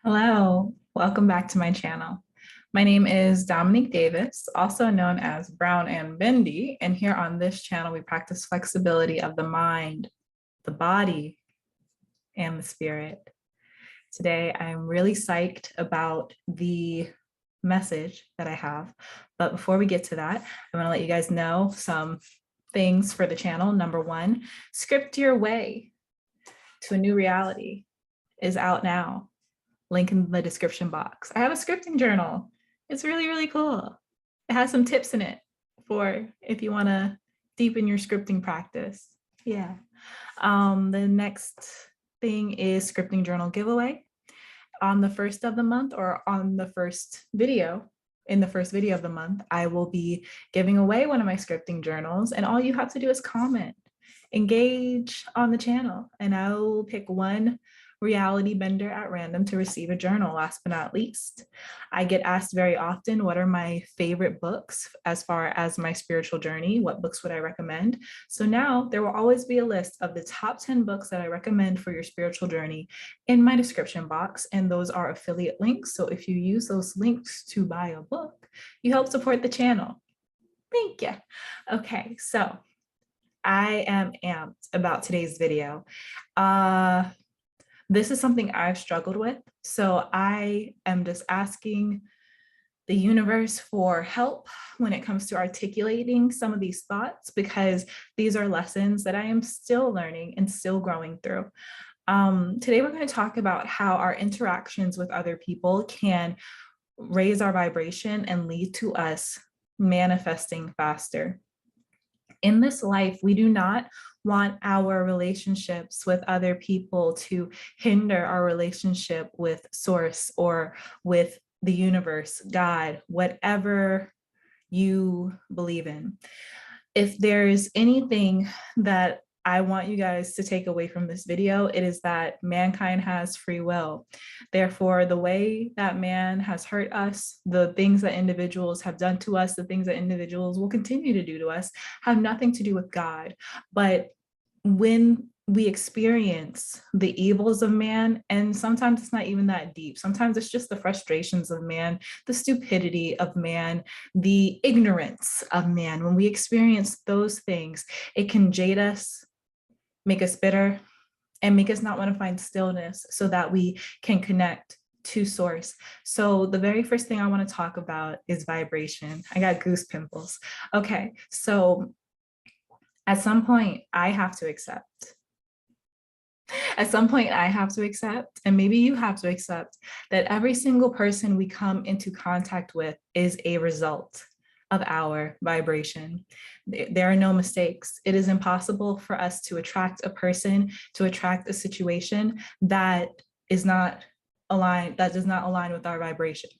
Hello, welcome back to my channel. My name is Dominique Davis, also known as Brown and Bendy, and here on this channel we practice flexibility of the mind, the body, and the spirit. Today I'm really psyched about the message that I have, but before we get to that, I'm going to let you guys know some things for the channel. Number one, Script Your Way to a New Reality is out now. Link in the description box. I have a scripting journal. It's really, really cool. It has some tips in it for if you want to deepen your scripting practice. Yeah. The next thing is scripting journal giveaway. On the first of the month or on the first video, in the first video of the month, I will be giving away one of my scripting journals, and all you have to do is comment, engage on the channel, and I will pick one reality bender at random to receive a journal. Last but not least, I get asked very often, what are my favorite books as far as my spiritual journey? What books would I recommend? So now there will always be a list of the top 10 books that I recommend for your spiritual journey in my description box, and those are affiliate links. So if you use those links to buy a book, you help support the channel. Thank you. Okay, so I am amped about today's video. This is something I've struggled with. So I am just asking the universe for help when it comes to articulating some of these thoughts, because these are lessons that I am still learning and still growing through. Today, we're going to talk about how our interactions with other people can raise our vibration and lead to us manifesting faster. In this life, we do not want our relationships with other people to hinder our relationship with Source or with the universe, God, whatever you believe in. If there's anything that I want you guys to take away from this video, it is that mankind has free will. Therefore, the way that man has hurt us, the things that individuals have done to us, the things that individuals will continue to do to us, have nothing to do with God. But when we experience the evils of man, and sometimes it's not even that deep, sometimes it's just the frustrations of man, the stupidity of man, the ignorance of man. When we experience those things, it can jade us, make us bitter, and make us not want to find stillness so that we can connect to Source. So the very first thing I want to talk about is vibration. I got goose pimples. Okay, so at some point I have to accept. At some point I have to accept, and maybe you have to accept, that every single person we come into contact with is a result of our vibration. There are no mistakes. It is impossible for us to attract a person, to attract a situation that is not aligned, that does not align with our vibration.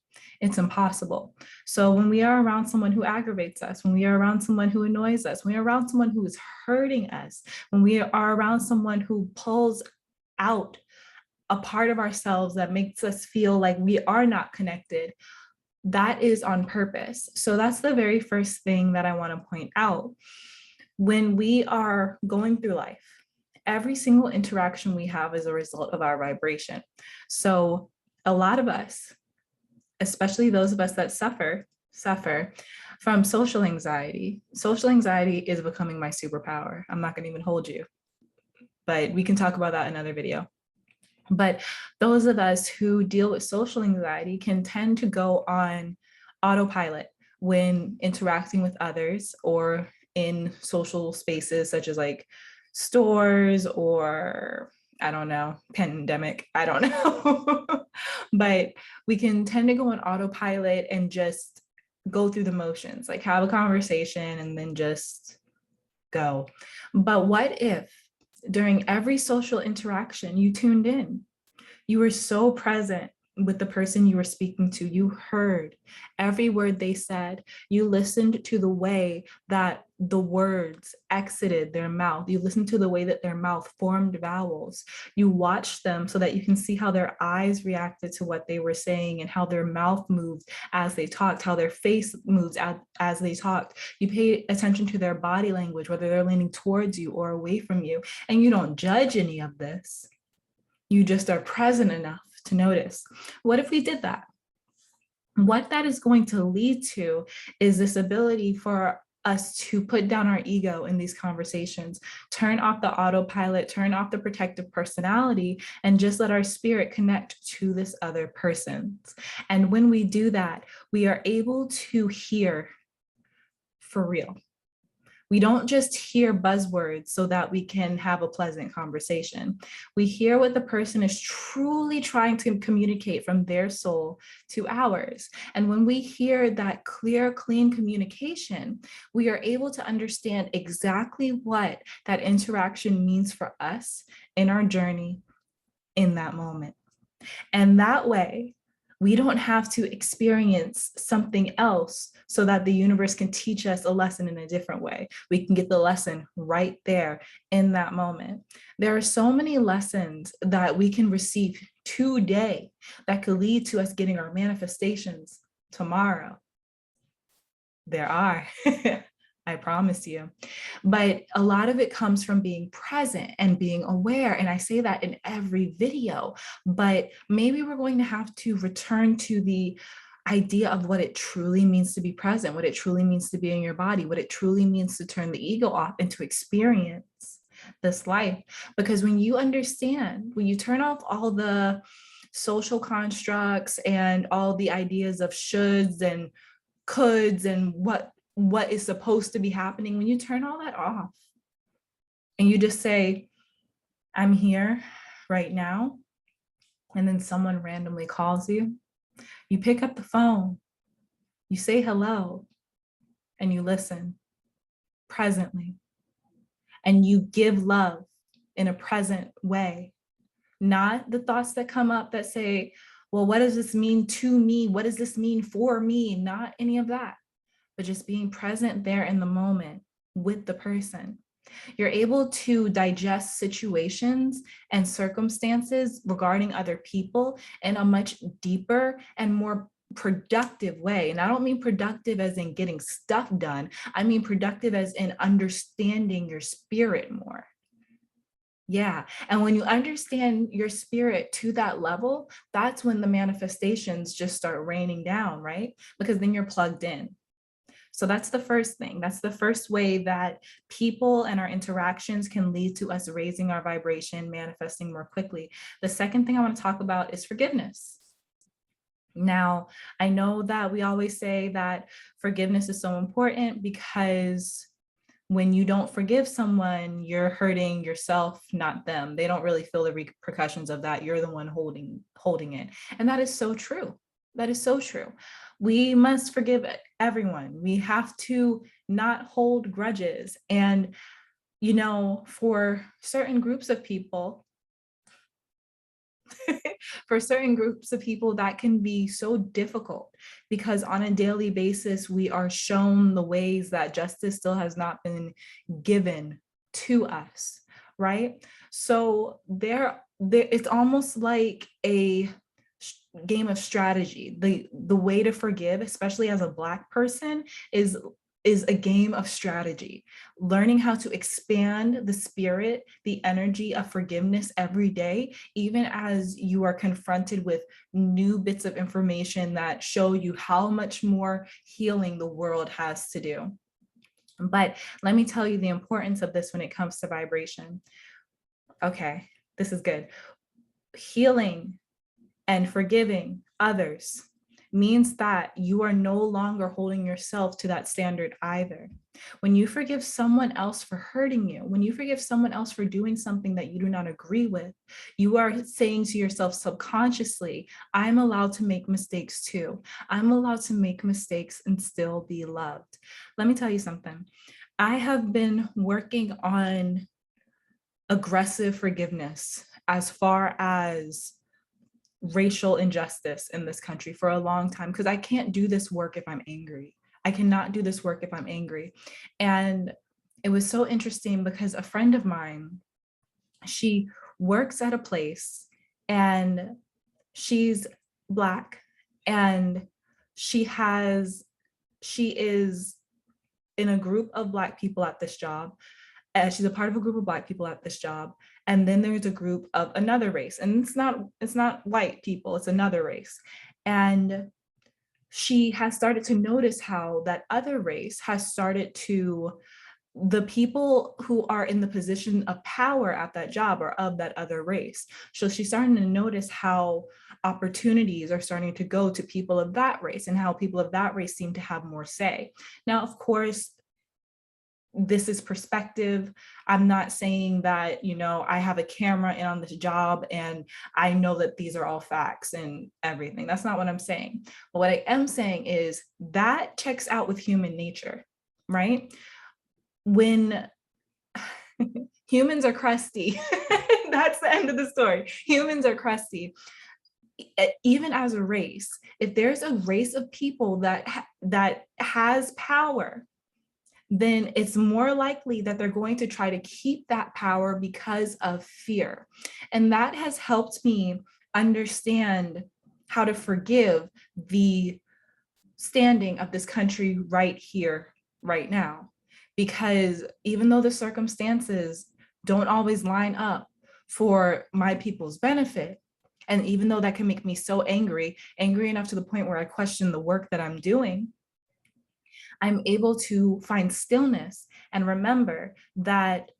It's impossible. So when we are around someone who aggravates us, when we are around someone who annoys us, when we are around someone who is hurting us, when we are around someone who pulls out a part of ourselves that makes us feel like we are not connected, that is on purpose. So that's the very first thing that I want to point out. When we are going through life, every single interaction we have is a result of our vibration. So a lot of us, especially those of us that suffer from social anxiety. Social anxiety is becoming my superpower. I'm not going to even hold you, but we can talk about that in another video. But those of us who deal with social anxiety can tend to go on autopilot when interacting with others or in social spaces such as like stores or, I don't know, pandemic, I don't know. But we can tend to go on autopilot and just go through the motions, like have a conversation and then just go. But what if during every social interaction you tuned in? You were so present with the person you were speaking to. You heard every word they said. You listened to the way that the words exited their mouth. You listened to the way that their mouth formed vowels. You watched them so that you can see how their eyes reacted to what they were saying and how their mouth moved as they talked, how their face moved as they talked. You pay attention to their body language, whether they're leaning towards you or away from you, and you don't judge any of this. You just are present enough to notice. What if we did that? What that is going to lead to is this ability for us to put down our ego in these conversations, turn off the autopilot, turn off the protective personality, and just let our spirit connect to this other person. And when we do that, we are able to hear for real. We don't just hear buzzwords so that we can have a pleasant conversation. We hear what the person is truly trying to communicate from their soul to ours. And when we hear that clear, clean communication, we are able to understand exactly what that interaction means for us in our journey in that moment. And that way, we don't have to experience something else so that the universe can teach us a lesson in a different way. We can get the lesson right there in that moment. There are so many lessons that we can receive today that could lead to us getting our manifestations tomorrow. There are. I promise you. But a lot of it comes from being present and being aware. And I say that in every video, but maybe we're going to have to return to the idea of what it truly means to be present, what it truly means to be in your body, what it truly means to turn the ego off and to experience this life. Because when you understand, when you turn off all the social constructs and all the ideas of shoulds and coulds and what is supposed to be happening, when you turn all that off and you just say, I'm here right now, and then someone randomly calls you, you pick up the phone, you say hello, and you listen presently, and you give love in a present way, not the thoughts that come up that say, well, what does this mean to me? What does this mean for me? Not any of that, but just being present there in the moment with the person. You're able to digest situations and circumstances regarding other people in a much deeper and more productive way. And I don't mean productive as in getting stuff done. I mean productive as in understanding your spirit more. Yeah. And when you understand your spirit to that level, that's when the manifestations just start raining down, right? Because then you're plugged in. So that's the first thing. That's the first way that people and our interactions can lead to us raising our vibration, manifesting more quickly. The second thing I want to talk about is forgiveness. Now, I know that we always say that forgiveness is so important because when you don't forgive someone, you're hurting yourself, not them. They don't really feel the repercussions of that. You're the one holding it. And that is so true. That is so true. We must forgive everyone. We have to not hold grudges. And, you know, for certain groups of people, that can be so difficult because on a daily basis, we are shown the ways that justice still has not been given to us, right? So it's almost like a game of strategy. The way to forgive, especially as a Black person, is a game of strategy. Learning how to expand the spirit, the energy of forgiveness every day, even as you are confronted with new bits of information that show you how much more healing the world has to do. But let me tell you the importance of this when it comes to vibration. Okay, this is good. Healing and forgiving others means that you are no longer holding yourself to that standard either. When you forgive someone else for hurting you, when you forgive someone else for doing something that you do not agree with, you are saying to yourself subconsciously, I'm allowed to make mistakes too. I'm allowed to make mistakes and still be loved. Let me tell you something. I have been working on aggressive forgiveness as far as racial injustice in this country for a long time, because I can't do this work if I'm angry. I cannot do this work if I'm angry. And it was so interesting because a friend of mine, she works at a place and she's Black and she is in a group of Black people at this job. She's a part of a group of Black people at this job. And then there's a group of another race, and it's not white people, it's another race. And she has started to notice how that other race has started to, the people who are in the position of power at that job are of that other race. So she's starting to notice how opportunities are starting to go to people of that race, and how people of that race seem to have more say. Now, of course, this is perspective. I'm not saying that, I have a camera in on this job and I know that these are all facts and everything. That's not what I'm saying. But what I am saying is that checks out with human nature, right? When humans are crusty, that's the end of the story. Humans are crusty. Even as a race, if there's a race of people that has power, then it's more likely that they're going to try to keep that power because of fear. And that has helped me understand how to forgive the standing of this country right here, right now. Because even though the circumstances don't always line up for my people's benefit, and even though that can make me so angry enough to the point where I question the work that I'm doing, I'm able to find stillness and remember that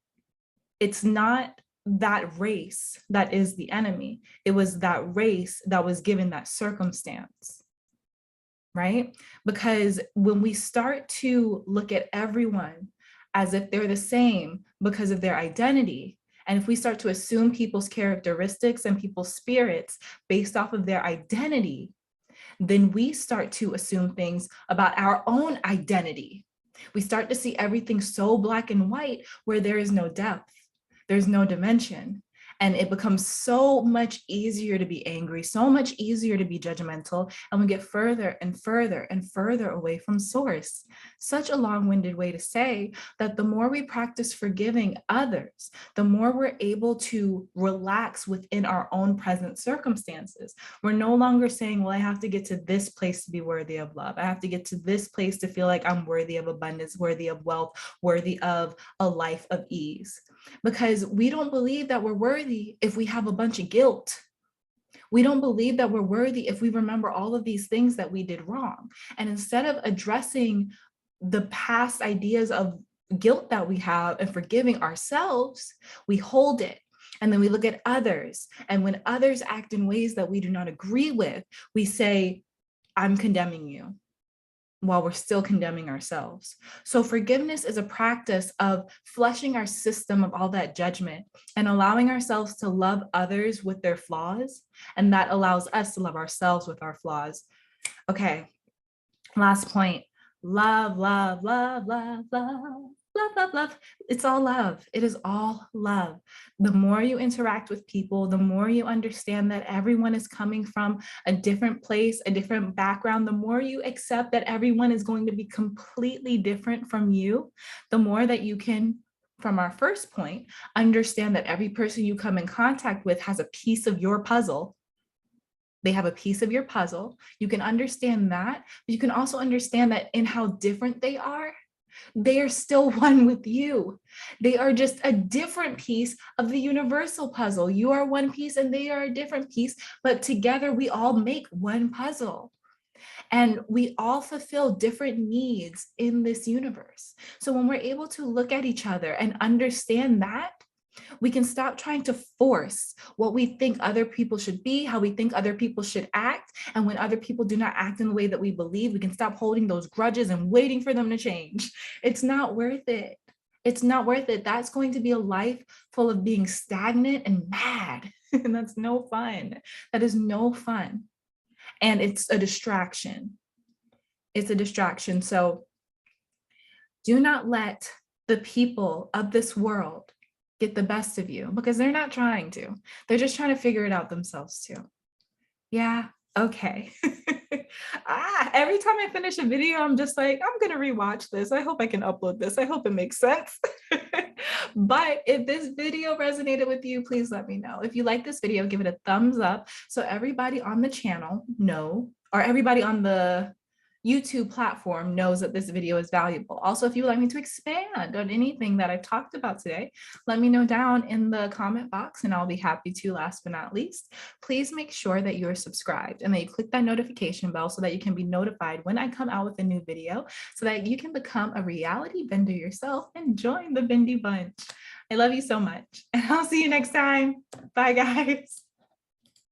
it's not that race that is the enemy. It was that race that was given that circumstance, right? Because when we start to look at everyone as if they're the same because of their identity, and if we start to assume people's characteristics and people's spirits based off of their identity, then we start to assume things about our own identity. We start to see everything so black and white where there is no depth, there's no dimension. And it becomes so much easier to be angry, so much easier to be judgmental, and we get further and further and further away from source. Such a long-winded way to say that the more we practice forgiving others, the more we're able to relax within our own present circumstances. We're no longer saying, well, I have to get to this place to be worthy of love. I have to get to this place to feel like I'm worthy of abundance, worthy of wealth, worthy of a life of ease. Because we don't believe that we're worthy if we have a bunch of guilt. We don't believe that we're worthy if we remember all of these things that we did wrong. And instead of addressing the past ideas of guilt that we have and forgiving ourselves, we hold it. And then we look at others. And when others act in ways that we do not agree with, we say, I'm condemning you, while we're still condemning ourselves. So forgiveness is a practice of flushing our system of all that judgment and allowing ourselves to love others with their flaws. And that allows us to love ourselves with our flaws. Okay, last point. Love, love, love, love, love. Love, love, love. It's all love. It is all love. The more you interact with people, the more you understand that everyone is coming from a different place, a different background, the more you accept that everyone is going to be completely different from you, the more that you can, from our first point, understand that every person you come in contact with has a piece of your puzzle. They have a piece of your puzzle. You can understand that, but you can also understand that in how different they are still one with you. They are just a different piece of the universal puzzle. You are one piece and they are a different piece, but together we all make one puzzle. And we all fulfill different needs in this universe. So when we're able to look at each other and understand that, we can stop trying to force what we think other people should be, how we think other people should act. And when other people do not act in the way that we believe, we can stop holding those grudges and waiting for them to change. It's not worth it. It's not worth it. That's going to be a life full of being stagnant and mad. And that's no fun. That is no fun. And it's a distraction. It's a distraction. So do not let the people of this world get the best of you, because they're not trying to. They're just trying to figure it out themselves too. Yeah, okay. Every time I finish a video, I'm just like, I'm gonna rewatch this. I hope I can upload this. I hope it makes sense. But if this video resonated with you, please let me know. If you like this video, give it a thumbs up so everybody on the channel know, or everybody on the YouTube platform knows that this video is valuable. Also, if you would like me to expand on anything that I've talked about today, let me know down in the comment box and I'll be happy to. Last but not least, please make sure that you're subscribed and that you click that notification bell so that you can be notified when I come out with a new video so that you can become a reality bender yourself and join the Bendy bunch. I love you so much and I'll see you next time. Bye guys.